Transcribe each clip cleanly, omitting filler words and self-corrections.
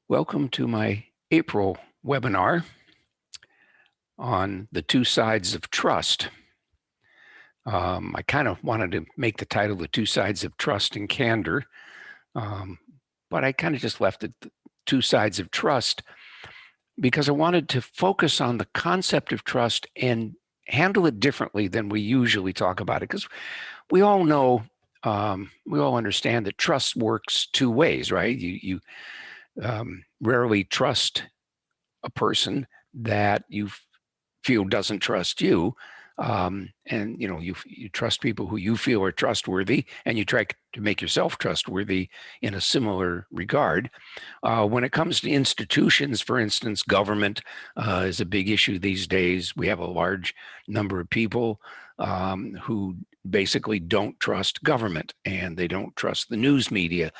Welcome to my April webinar on the two sides of trust. I kind of wanted to make the title The Two Sides of Trust and Candor, but I kind of just left it the two sides of trust because I wanted to focus on the concept of trust and handle it differently than we usually talk about it. Because we all know, we all understand that trust works two ways, right? You rarely trust a person that you feel doesn't trust you. And you trust people who you feel are trustworthy, and you try to make yourself trustworthy in a similar regard. When it comes to institutions, for instance, government is a big issue these days. We have a large number of people who basically don't trust government, and they don't trust the news media,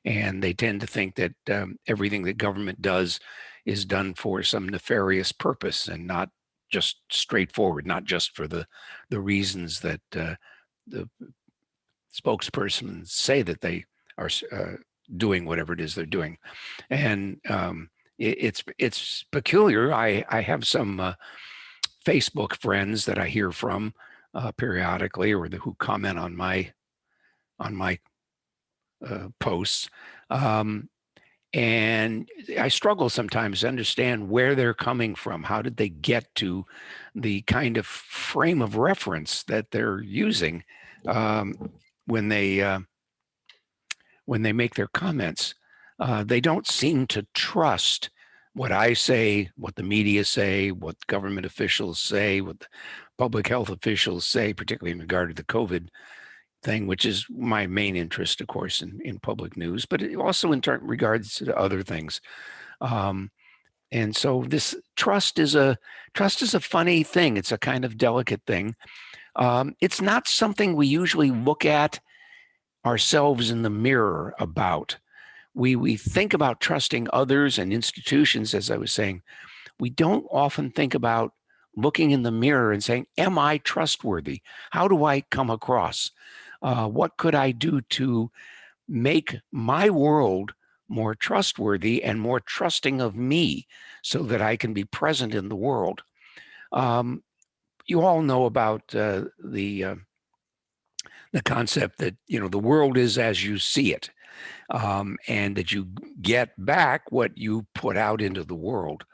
and they tend to think that everything that government does is done for some nefarious purpose and not just straightforward, not just for the reasons that the spokespersons say that they are doing whatever it is they're doing. And it's peculiar. I have some Facebook friends that I hear from periodically, or who comment on my posts. And I struggle sometimes to understand where they're coming from. How did they get to the kind of frame of reference that they're using when they make their comments? They don't seem to trust what I say, what the media say, what government officials say, what the public health officials say, particularly in regard to the COVID thing, which is my main interest, of course, in public news, but it also in regards to other things. And so this trust is a funny thing. It's a kind of delicate thing. It's not something we usually look at ourselves in the mirror about. We think about trusting others and institutions, as I was saying. We don't often think about looking in the mirror and saying, am I trustworthy? How do I come across? What could I do to make my world more trustworthy and more trusting of me so that I can be present in the world? You all know about the concept that, the world is as you see it, and that you get back what you put out into the world.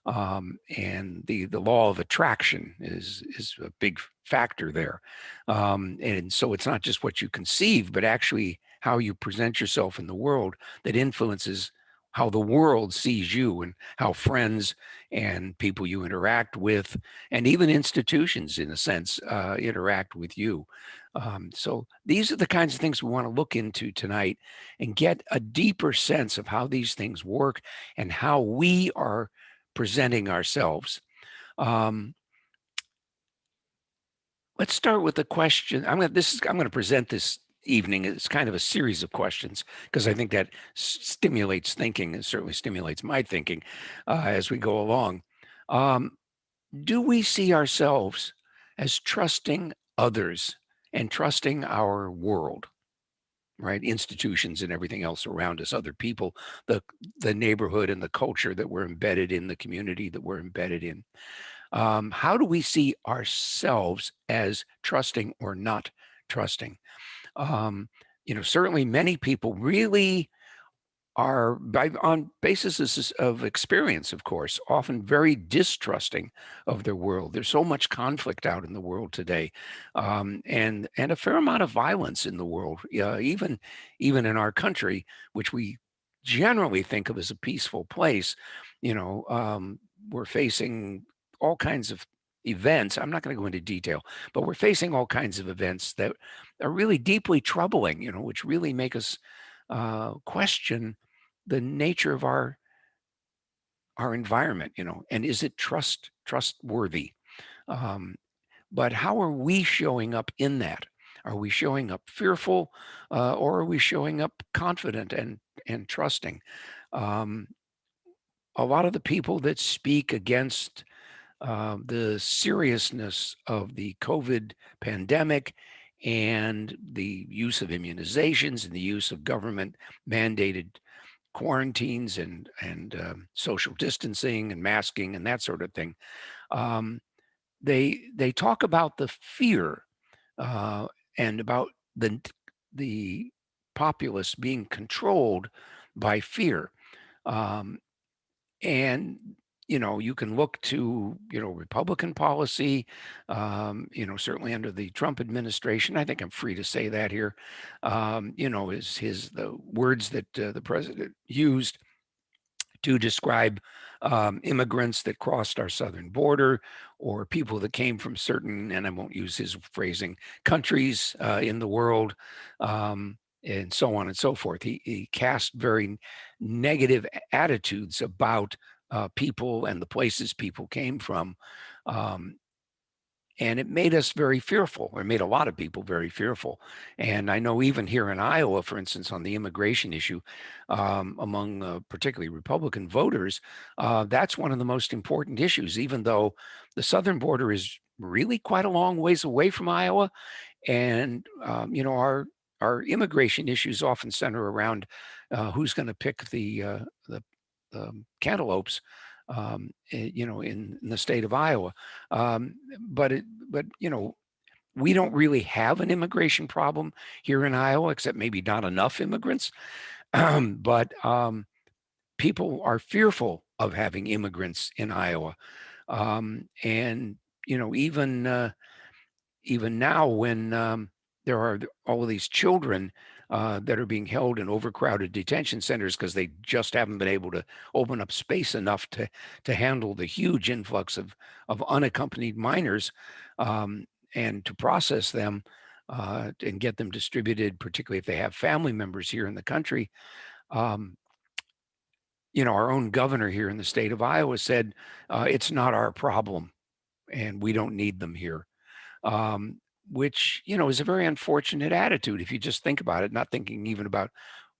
And the law of attraction is a big factor there. And so it's not just what you conceive, but actually how you present yourself in the world that influences how the world sees you, and how friends and people you interact with, and even institutions, in a sense, interact with you. So these are the kinds of things we want to look into tonight and get a deeper sense of how these things work and how we are presenting ourselves. Let's start with the question. I'm going to present this evening. It's kind of a series of questions because I think that stimulates thinking, and certainly stimulates my thinking as we go along. Do we see ourselves as trusting others and trusting our world? Right, institutions and everything else around us, other people, the neighborhood and the culture that we're embedded in, the community that we're embedded in. How do we see ourselves as trusting or not trusting? Certainly many people really are, on basis of experience, of course, often very distrusting of their world. There's so much conflict out in the world today, and a fair amount of violence in the world, even in our country, which we generally think of as a peaceful place. We're facing all kinds of events. I'm not going to go into detail, but we're facing all kinds of events that are really deeply troubling, which really make us question the nature of our environment, and is it trustworthy? But how are we showing up in that? Are we showing up fearful, or are we showing up confident and trusting? A lot of the people that speak against the seriousness of the COVID pandemic and the use of immunizations and the use of government mandated quarantines and social distancing and masking and that sort of thing. Um, they talk about the fear uh, and about the populace being controlled by fear. Um, and you can look to Republican policy, certainly under the Trump administration. I think I'm free to say that here. Is his the words that the president used to describe immigrants that crossed our southern border, or people that came from certain, and I won't use his phrasing, countries in the world, and so on and so forth. He cast very negative attitudes about people and the places people came from. Um, and it made us very fearful. It made a lot of people very fearful. And I know even here in Iowa, for instance, on the immigration issue, among particularly Republican voters, that's one of the most important issues, even though the southern border is really quite a long ways away from Iowa. And, our immigration issues often center around who's going to pick the cantaloupes, in the state of Iowa. Um, but we don't really have an immigration problem here in Iowa, except maybe not enough immigrants. But people are fearful of having immigrants in Iowa, and even now when there are all of these children that are being held in overcrowded detention centers because they just haven't been able to open up space enough to handle the huge influx of unaccompanied minors, and to process them and get them distributed, particularly if they have family members here in the country. Um, our own governor here in the state of Iowa said it's not our problem and we don't need them here, which is a very unfortunate attitude if you just think about it, not thinking even about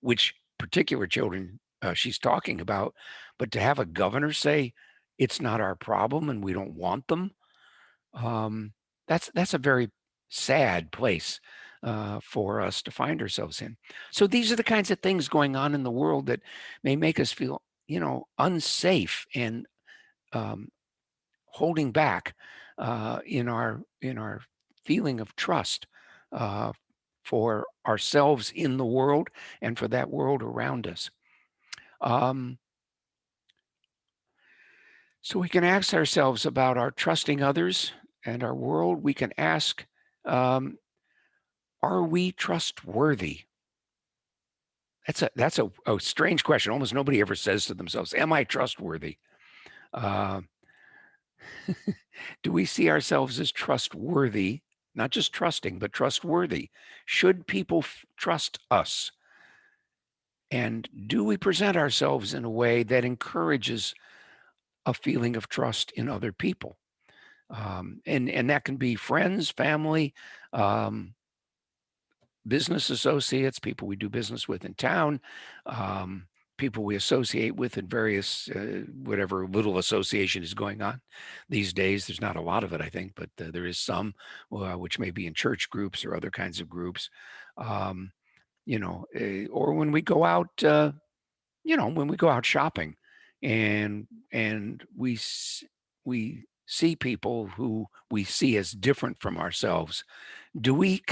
which particular children she's talking about, but to have a governor say it's not our problem and we don't want them, um, that's a very sad place for us to find ourselves in. So these are the kinds of things going on in the world that may make us feel unsafe and um, holding back in our feeling of trust uh, for ourselves in the world and for that world around us. Um, so we can ask ourselves about our trusting others and our world. We can ask, are we trustworthy? That's a strange question. Almost nobody ever says to themselves, "Am I trustworthy?" Uh, Do we see ourselves as trustworthy? Not just trusting, but trustworthy. Should people trust us? And do we present ourselves in a way that encourages a feeling of trust in other people? And that can be friends, family, um, business associates, people we do business with in town, um, people we associate with in various, whatever little association is going on these days. There's not a lot of it, I think, but there is some, which may be in church groups or other kinds of groups. Um, or when we go out shopping, and we see people who we see as different from ourselves. Do we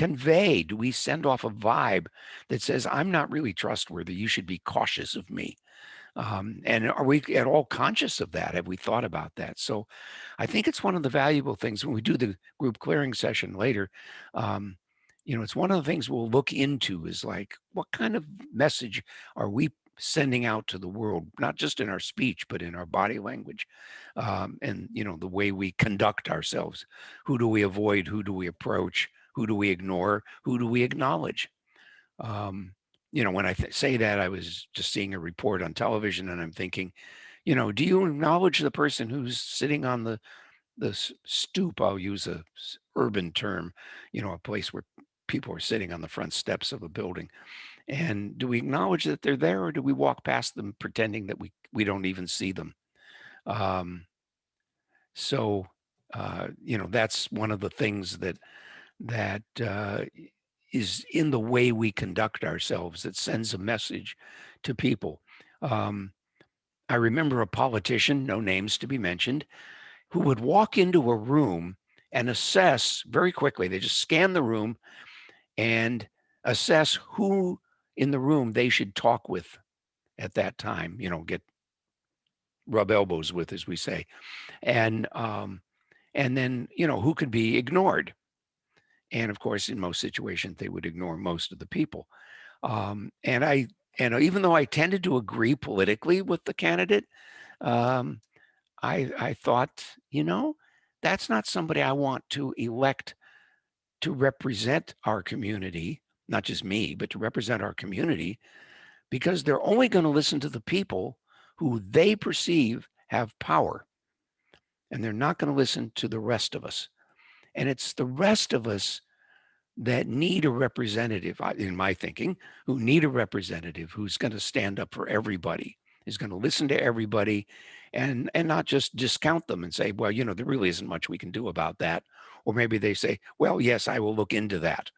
send off a vibe that says, I'm not really trustworthy, you should be cautious of me? And are we at all conscious of that? Have we thought about that? So I think it's one of the valuable things when we do the group clearing session later. um, it's one of the things we'll look into is like, what kind of message are we sending out to the world, not just in our speech, but in our body language, and the way we conduct ourselves. Who do we avoid? Who do we approach? Who do we ignore? Who do we acknowledge? Um, when I say that, I was just seeing a report on television, and I'm thinking, do you acknowledge the person who's sitting on the stoop? I'll use a urban term, a place where people are sitting on the front steps of a building. And do we acknowledge that they're there, or do we walk past them pretending that we don't even see them? Um, so that's one of the things that is in the way we conduct ourselves that sends a message to people. Um, I remember a politician, no names to be mentioned, who would walk into a room and assess very quickly. They just scan the room and assess who in the room they should talk with at that time, get rub elbows with, as we say. And then, who could be ignored. And of course, in most situations, they would ignore most of the people. And even though I tended to agree politically with the candidate, um, I thought, that's not somebody I want to elect to represent our community, not just me, but to represent our community, because they're only going to listen to the people who they perceive have power. And they're not going to listen to the rest of us. And it's the rest of us that need a representative, in my thinking, who need a representative who's going to stand up for everybody, is going to listen to everybody, and not just discount them and say, well, there really isn't much we can do about that. Or maybe they say, well, yes, I will look into that,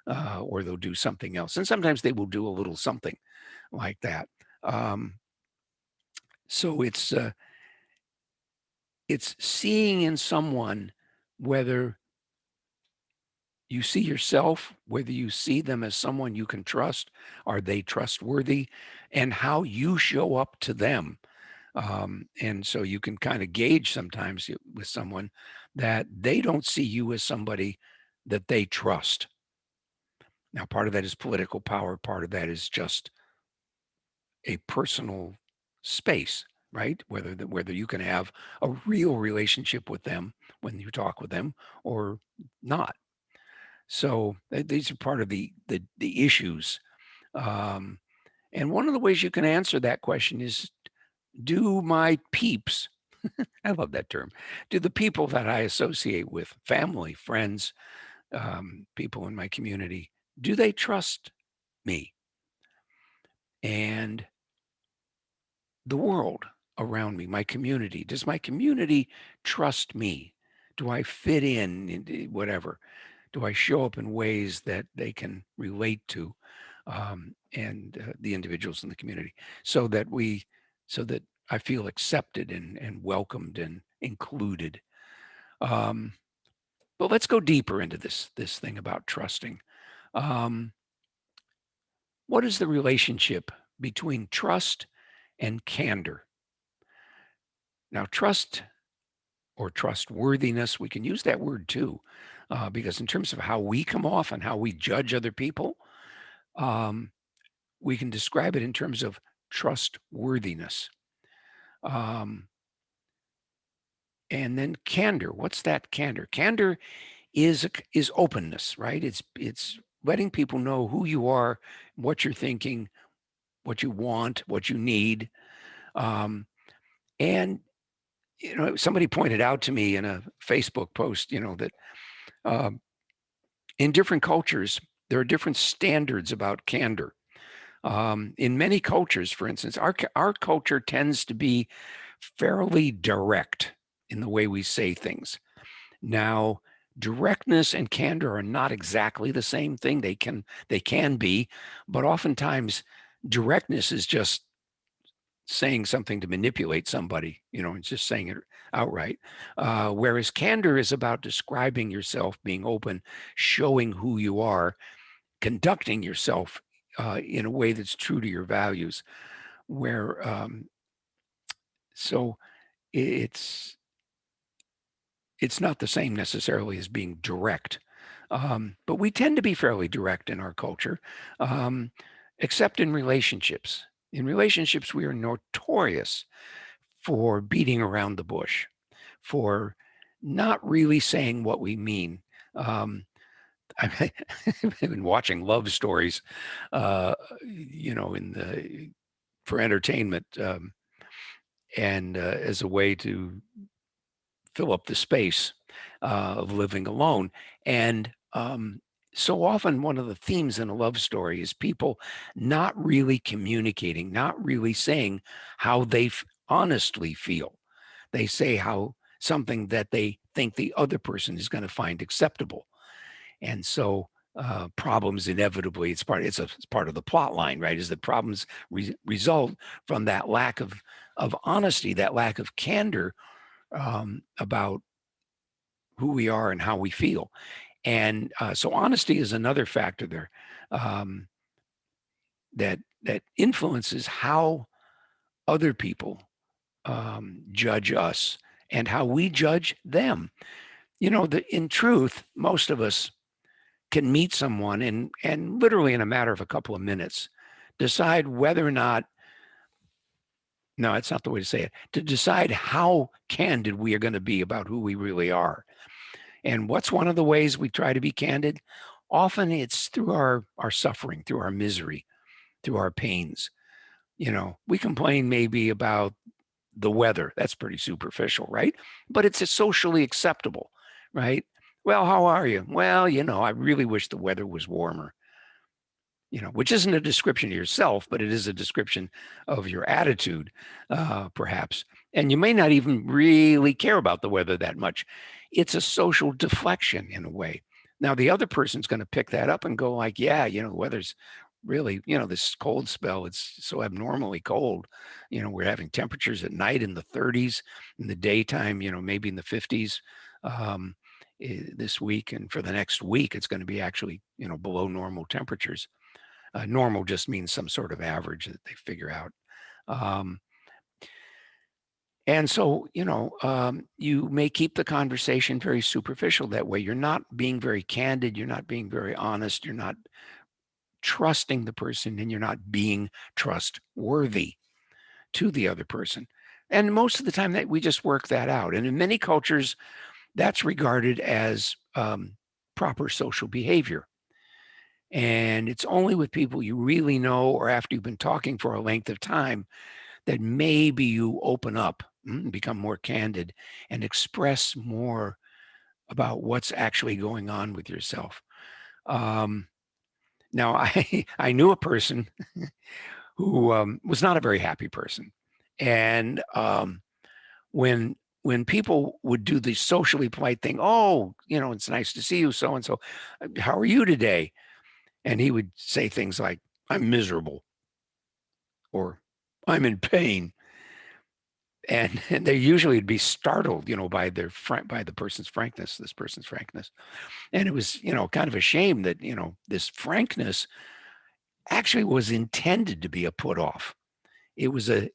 or they'll do something else. And sometimes they will do a little something like that. So it's seeing in someone whether you see yourself, whether you see them as someone you can trust, are they trustworthy, and how you show up to them. And so you can kind of gauge sometimes with someone that they don't see you as somebody that they trust. Now, part of that is political power, part of that is just a personal space, right? Whether you can have a real relationship with them when you talk with them or not. So these are part of the issues. Um, and one of the ways you can answer that question is, do my peeps, I love that term, do the people that I associate with, family, friends, people in my community, do they trust me and the world around me, my community? Does my community trust me? Do I fit in whatever? Do I show up in ways that they can relate to, and the individuals in the community, so that I feel accepted and welcomed and included. Um, but let's go deeper into this thing about trusting. Um, what is the relationship between trust and candor? Now, trust or trustworthiness, we can use that word too, because in terms of how we come off and how we judge other people, um, we can describe it in terms of trustworthiness. Um, and then candor. What's that candor? Candor is openness, right? It's letting people know who you are, what you're thinking, what you want, what you need. Um, and somebody pointed out to me in a Facebook post, that um, in different cultures there are different standards about candor. In many cultures, for instance, our culture tends to be fairly direct in the way we say things. Now, directness and candor are not exactly the same thing. They can be, but oftentimes directness is just saying something to manipulate somebody. It's just saying it outright. Whereas candor is about describing yourself, being open, showing who you are, conducting yourself in a way that's true to your values. Where so it's it's not the same necessarily as being direct. But we tend to be fairly direct in our culture, um, except in relationships. In relationships, we are notorious for beating around the bush, for not really saying what we mean. I've been watching love stories, uh, in the for entertainment, and as a way to fill up the space of living alone. And so often, one of the themes in a love story is people not really communicating, not really saying how they honestly feel. They say how something that they think the other person is going to find acceptable. And so problems inevitably. It's part of the plot line, right? Is that problems result from that lack of honesty, that lack of candor about who we are and how we feel. And so honesty is another factor there um, that influences how other people judge us and how we judge them. In truth, most of us can meet someone and literally in a matter of a couple of minutes decide whether or not, no, it's not the way to say it, to decide how candid we are going to be about who we really are. And what's one of the ways we try to be candid? Often it's through our suffering, through our misery, through our pains. We complain maybe about the weather. That's pretty superficial, right? But it's a socially acceptable, right? Well, how are you? Well, I really wish the weather was warmer. Which isn't a description of yourself, but it is a description of your attitude, perhaps. And you may not even really care about the weather that much. It's a social deflection in a way. Now, the other person's going to pick that up and go like, yeah, the weather's really, this cold spell, it's so abnormally cold. We're having temperatures at night in the 30s, in the daytime, maybe in the 50s. This week and for the next week, it's going to be actually, below normal temperatures. Normal just means some sort of average that they figure out. Um, and so, you may keep the conversation very superficial that way. You're not being very candid. You're not being very honest. You're not trusting the person and you're not being trustworthy to the other person. And most of the time that we just work that out. And in many cultures, that's regarded as proper social behavior. And it's only with people you really know or after you've been talking for a length of time that maybe you open up, become more candid, and express more about what's actually going on with yourself. Um, Now, I knew a person who was not a very happy person. And when when people would do the socially polite thing, oh, it's nice to see you, so and so. How are you today? And he would say things like, I'm miserable or I'm in pain. And they usually would be startled, by by the person's frankness, this person's frankness. And it was, kind of a shame that, this frankness actually was intended to be a put off. It was a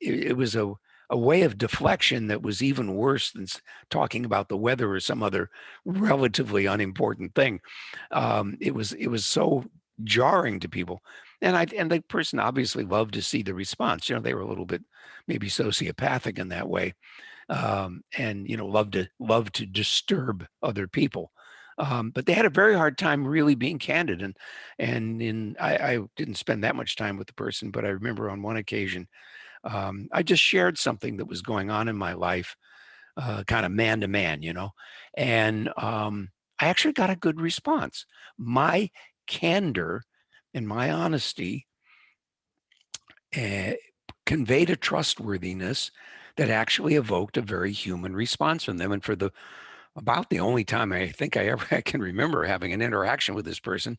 way of deflection that was even worse than talking about the weather or some other relatively unimportant thing. It was so jarring to people, and the person obviously loved to see the response. They were a little bit maybe sociopathic in that way, and love to disturb other people. But they had a very hard time really being candid, and I didn't spend that much time with the person, but I remember on one occasion I just shared something that was going on in my life, kind of man to man, and I actually got a good response. My candor and my honesty uh, conveyed a trustworthiness that actually evoked a very human response from them. And for about the only time I think I can remember having an interaction with this person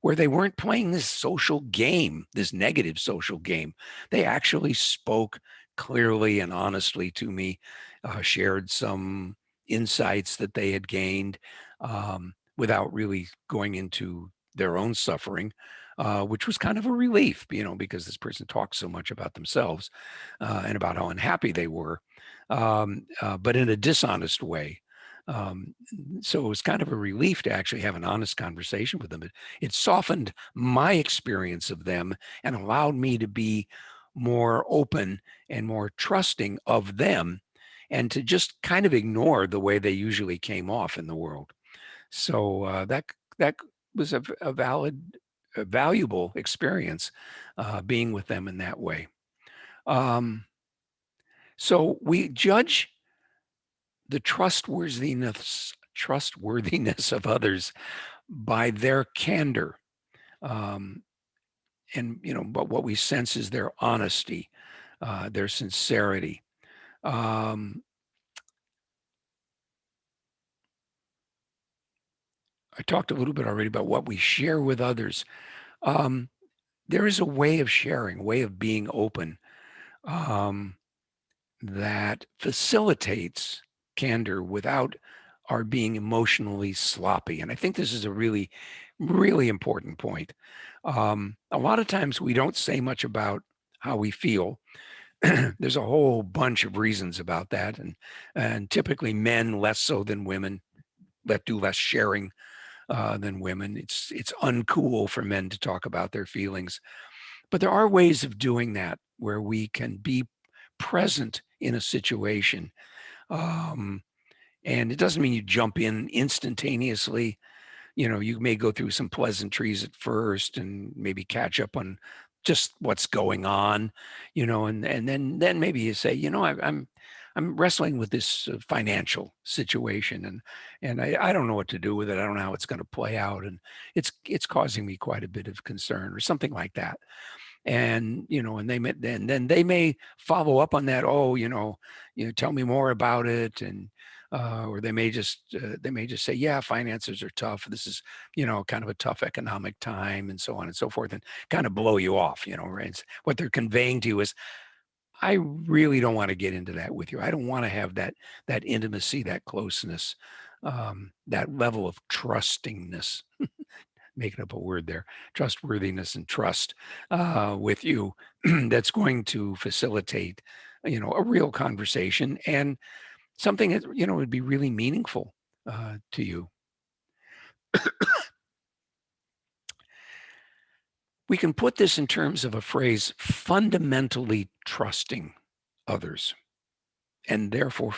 where they weren't playing this social game, this negative social game. They actually spoke clearly and honestly to me, shared some insights that they had gained without really going into their own suffering, which was kind of a relief, because this person talked so much about themselves and about how unhappy they were, but in a dishonest way. Um, so it was kind of a relief to actually have an honest conversation with them. It softened my experience of them and allowed me to be more open and more trusting of them and to just kind of ignore the way they usually came off in the world. So that was a valuable experience being with them in that way. Um, so we judge the trustworthiness of others by their candor, um, and but what we sense is their honesty, their sincerity. Um, I talked a little bit already about what we share with others. Um, there is a way of sharing, a way of being open, um, that facilitates candor without our being emotionally sloppy. And I think this is a really, really important point. A lot of times we don't say much about how we feel. There's a whole bunch of reasons about that, and typically men less so than women, that do less sharing than women. It's uncool for men to talk about their feelings, but there are ways of doing that where we can be present in a situation. Um, and it doesn't mean you jump in instantaneously. You may go through some pleasantries at first and maybe catch up on just what's going on, and then maybe you say, I'm wrestling with this financial situation, and I don't know what to do with it. I don't know how it's going to play out, and it's causing me quite a bit of concern or something like that. And then they may follow up on that. Oh, tell me more about it. And or they may just say, yeah, finances are tough, this is kind of a tough economic time, and so on and so forth, and kind of blow you off. Right? What they're conveying to you is, I really don't want to get into that with you. I don't want to have that intimacy, that closeness, that level of trustingness, making up a word there, trustworthiness and trust with you, that's going to facilitate, a real conversation and something that, would be really meaningful to you. We can put this in terms of a phrase: fundamentally trusting others, and therefore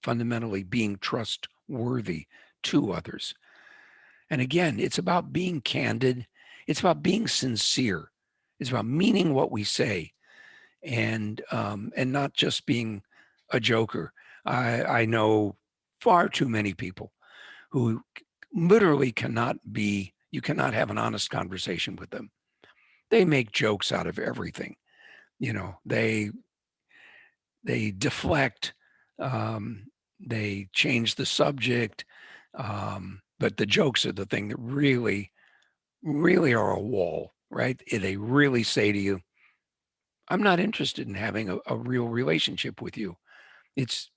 fundamentally being trustworthy to others. And again, it's about being candid. It's about being sincere. It's about meaning what we say, and not just being a joker. I know far too many people who literally cannot be. You cannot have an honest conversation with them. They make jokes out of everything. They deflect. Um, they change the subject. But the jokes are the thing that really, really are a wall, right? They really say to you, I'm not interested in having a real relationship with you. It's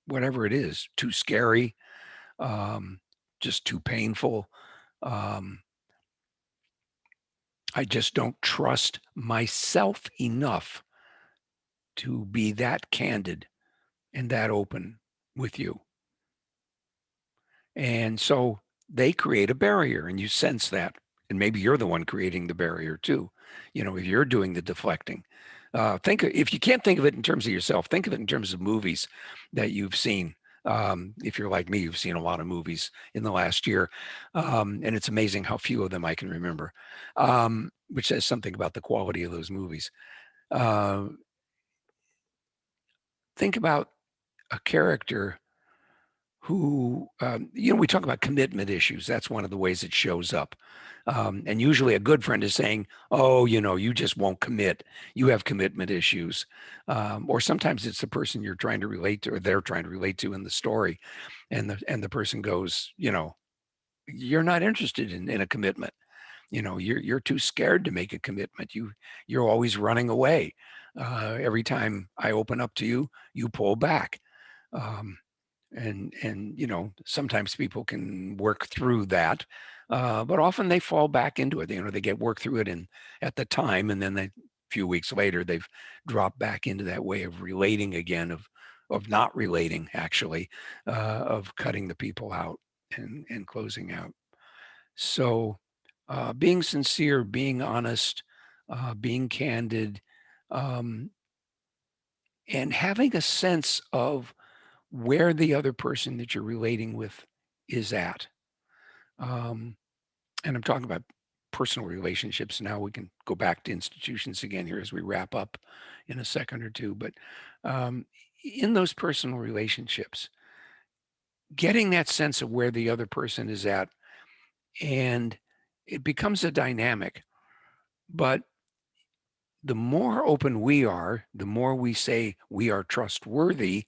whatever it is, too scary, um, just too painful. Um, I just don't trust myself enough to be that candid and that open with you. And so they create a barrier, and you sense that. And maybe you're the one creating the barrier too. If you're doing the deflecting. If you can't think of it in terms of yourself, think of it in terms of movies that you've seen. If you're like me, you've seen a lot of movies in the last year. And it's amazing how few of them I can remember, which says something about the quality of those movies. Uh, think about a character who, we talk about commitment issues. That's one of the ways it shows up. And usually a good friend is saying, oh, you just won't commit. You have commitment issues. Or sometimes it's the person you're trying to relate to, or they're trying to relate to in the story. And the person goes, you're not interested in a commitment. You're too scared to make a commitment. You're always running away. Every time I open up to you, you pull back. Um, and sometimes people can work through that, but often they fall back into it. They get work through it in at the time, and then a few weeks later they've dropped back into that way of relating again, of not relating, actually, of cutting the people out and closing out. So being sincere, being honest, being candid, um, and having a sense of where the other person that you're relating with is at. Um, and I'm talking about personal relationships. Now we can go back to institutions again here as we wrap up in a second or two. But um, in those personal relationships, getting that sense of where the other person is at, and it becomes a dynamic. But the more open we are, the more we say we are trustworthy,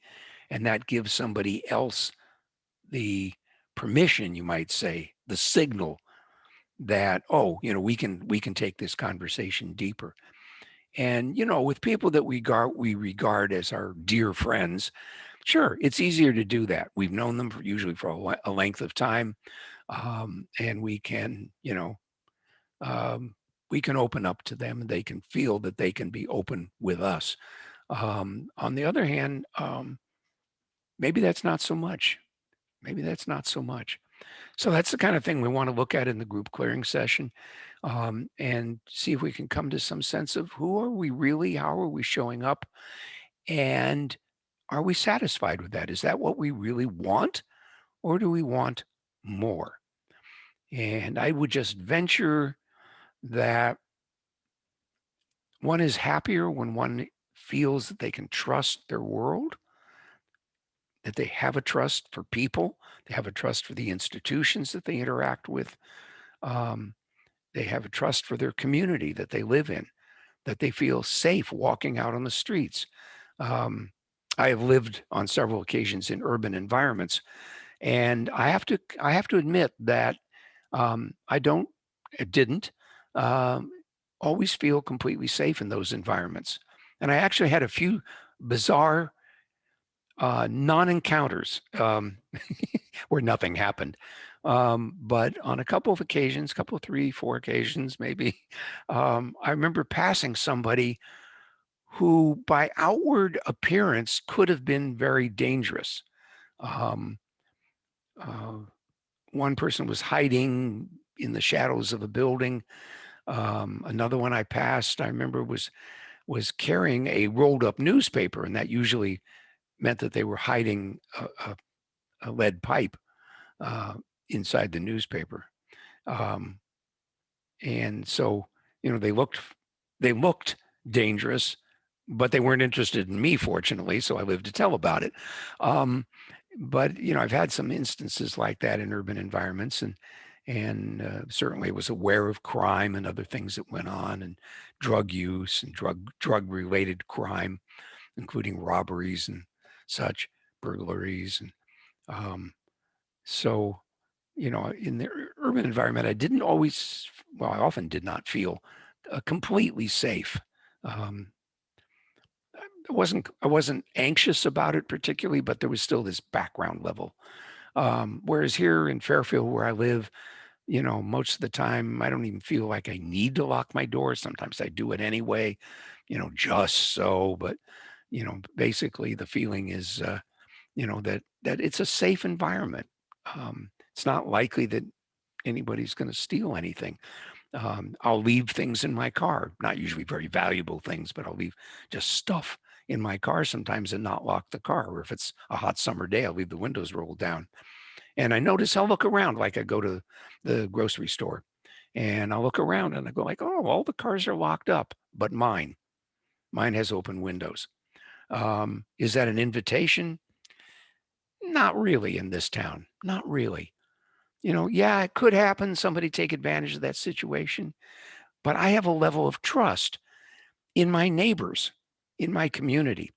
and that gives somebody else the permission, you might say, the signal that, oh, we can take this conversation deeper. And with people that we regard as our dear friends, sure, it's easier to do that. We've known them usually for a length of time, and um, we can open up to them, and they can feel that they can be open with us. On the other hand, maybe that's not so much. Maybe that's not so much. So that's the kind of thing we want to look at in the group clearing session, and see if we can come to some sense of who are we really, how are we showing up, and are we satisfied with that? Is that what we really want, or do we want more? And I would just venture that one is happier when one feels that they can trust their world, that they have a trust for people, they have a trust for the institutions that they interact with, um, they have a trust for their community that they live in, that they feel safe walking out on the streets. Um, I have lived on several occasions in urban environments, and I have to admit that I didn't um, always feel completely safe in those environments. And I actually had a few bizarre non-encounters where nothing happened. But on a couple of occasions, couple of 3, 4 occasions, maybe, I remember passing somebody who, by outward appearance, could have been very dangerous. Um, uh, One person was hiding in the shadows of a building. Another one I passed, I remember, was carrying a rolled up newspaper, and that usually meant that they were hiding a lead pipe uh, inside the newspaper. Um, and so, they looked dangerous, but they weren't interested in me, fortunately. So I lived to tell about it. Um, but I've had some instances like that in urban environments, and certainly was aware of crime and other things that went on, and drug use and drug related crime, including robberies and such, burglaries, and um, so in the urban environment, I didn't always, well, I often did not feel completely safe. Um, I wasn't anxious about it particularly, but there was still this background level. Whereas here in Fairfield, where I live, most of the time, I don't even feel like I need to lock my door. Sometimes I do it anyway, just so. But basically, the feeling is, that it's a safe environment. It's not likely that anybody's going to steal anything. I'll leave things in my car, not usually very valuable things, but I'll leave just stuff in my car sometimes and not lock the car. Or if it's a hot summer day, I'll leave the windows rolled down. And I notice I'll look around, like I go to the grocery store, and I'll look around and I go like, oh, all the cars are locked up, but mine has open windows. Is that an invitation? Not really in this town. Not really. Yeah, it could happen. Somebody take advantage of that situation. But I have a level of trust in my neighbors, in my community.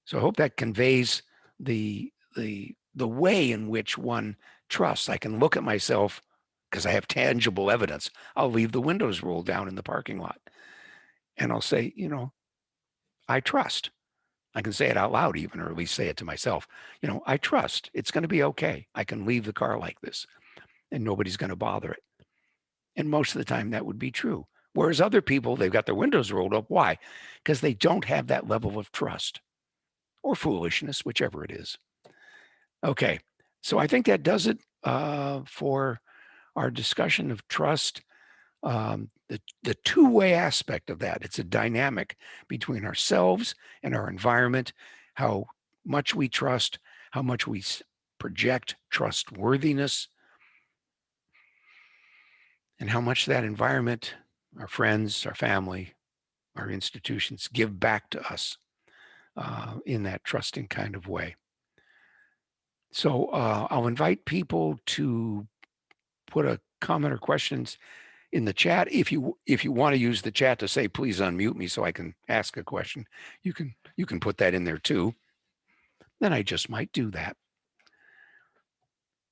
So I hope that conveys the way in which one trusts. I can look at myself because I have tangible evidence. I'll leave the windows rolled down in the parking lot, and I'll say, I trust. I can say it out loud even, or at least say it to myself. I trust it's going to be okay. I can leave the car like this and nobody's going to bother it. And most of the time that would be true. Whereas other people, they've got their windows rolled up. Why? Because they don't have that level of trust or foolishness, whichever it is. Okay. So I think that does it for our discussion of trust. The two-way aspect of that, it's a dynamic between ourselves and our environment, how much we trust, how much we project trustworthiness, and how much that environment, our friends, our family, our institutions give back to us in that trusting kind of way. So I'll invite people to put a comment or questions in the chat. If you want to use the chat to say, please unmute me so I can ask a question, you can put that in there too. Then I just might do that.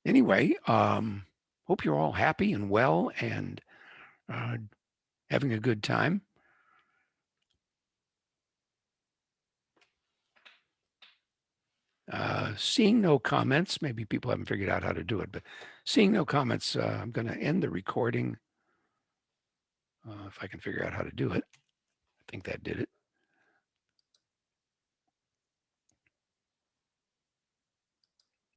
Anyway, hope you're all happy and well and uh, having a good time. Seeing no comments, maybe people haven't figured out how to do it, but seeing no comments, I'm going to end the recording if I can figure out how to do it. I think that did it.